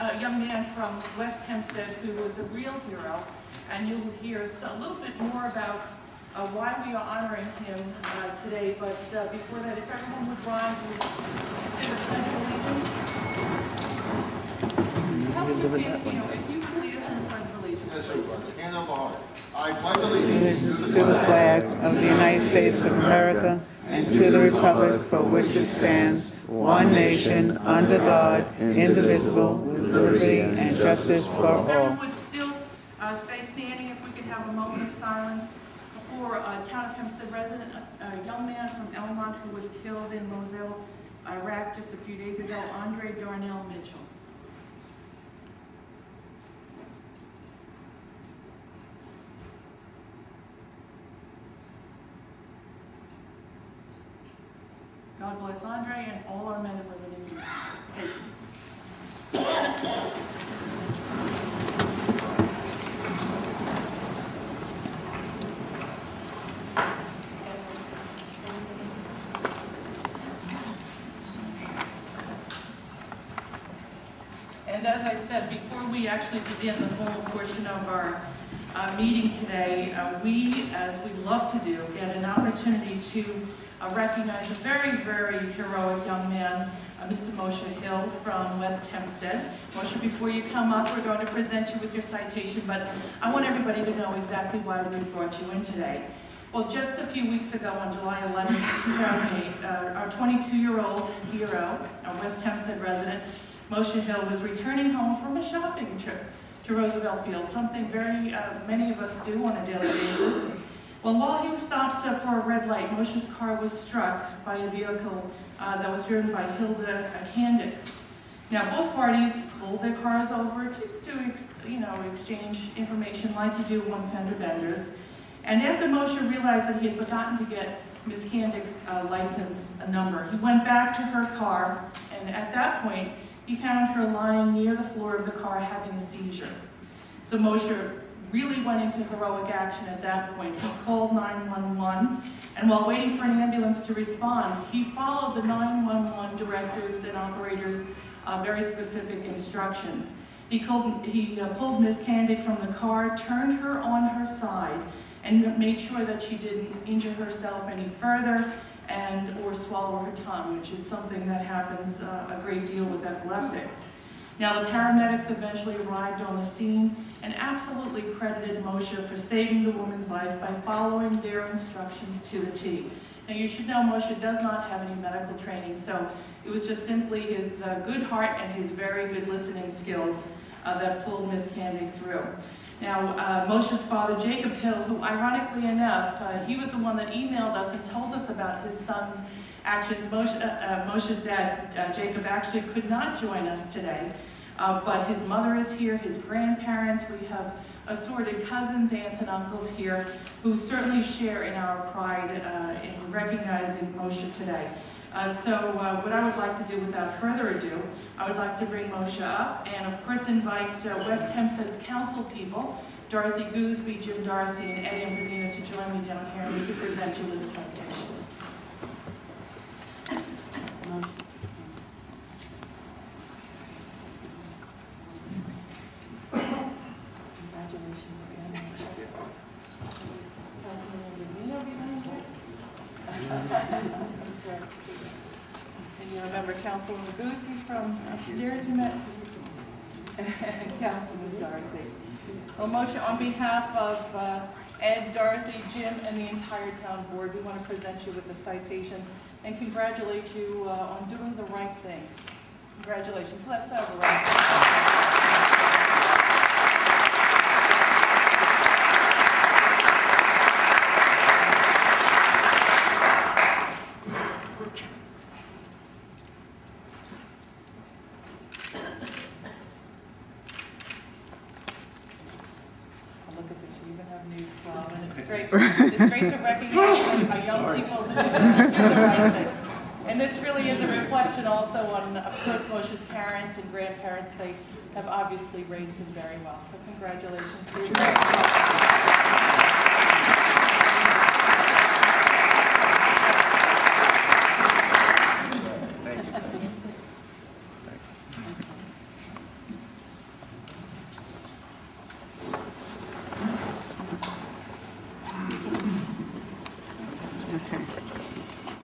a young man from West Hempstead who was a real hero, and you'll hear a little bit more about why we are honoring him today. But before that, if everyone would rise, we say the Pledge of Allegiance. Councilman Fantino, if you could lead us in the Pledge of Allegiance. Yes, sir. Hand on the heart. I pledge allegiance To the flag of the United States of America and to the republic for which it stands, one nation, under God, indivisible, with liberty and justice for all. Everyone would still stay standing if we could have a moment of silence for a town of Hempstead resident, a young man from Elmont who was killed in Mosul, Iraq just a few days ago, Andre Darnell Mitchell. God bless Andre and all our men and women in Europe. Thank you. And as I said, before we actually begin the formal portion of our meeting today, we, as we love to do, get an opportunity to recognize a very, very heroic young man, Mr. Moshe Hill from West Hempstead. Moshe, before you come up, we're going to present you with your citation, but I want everybody to know exactly why we brought you in today. Well, just a few weeks ago, on July 11, 2008, our 22-year-old hero, a West Hempstead resident, Moshe Hill, was returning home from a shopping trip to Roosevelt Field, something very many of us do on a daily basis. Well, while he was stopped for a red light, Moshe's car was struck by a vehicle that was driven by Hilda Kandick. Now, both parties pulled their cars over just to, exchange information like you do on fender benders. And after Moshe realized that he had forgotten to get Ms. Kandick's license number, he went back to her car, and at that point, he found her lying near the floor of the car having a seizure. So Moshe really went into heroic action at that point. He called 911, and while waiting for an ambulance to respond, he followed the 911 directors and operators' very specific instructions. He pulled Ms. Kandick from the car, turned her on her side, and made sure that she didn't injure herself any further or swallow her tongue, which is something that happens a great deal with epileptics. Now, the paramedics eventually arrived on the scene and absolutely credited Moshe for saving the woman's life by following their instructions to the T. Now, you should know Moshe does not have any medical training, so it was just simply his good heart and his very good listening skills that pulled Ms. Kandick through. Now, Moshe's father, Jacob Hill, who ironically enough, he was the one that emailed us and told us about his son's actions. Moshe's dad, Jacob, actually could not join us today, but his mother is here, his grandparents, we have assorted cousins, aunts, and uncles here who certainly share in our pride in recognizing Moshe today. So what I would like to do without further ado, I would like to bring Moshe up and of course invite West Hempstead's council people, Dorothy Gooseby, Jim Darcy, and Eddie Ambazina to join me down here, and we can present you with a citation. Congratulations again, Moshe. Councilman Ambazina behind you. That's right. And you remember Councilman Gooseby from upstairs you met? And Councilman Darcy. Well, Moshe, on behalf of Ed, Dorothy, Jim, and the entire town board, we want to present you with the citation and congratulate you on doing the right thing. Congratulations. Let's have a round. It's great to recognize our young people who do the right thing. And this really is a reflection also on, of course, Moshe's parents and grandparents. They have obviously raised him very well. So congratulations to you.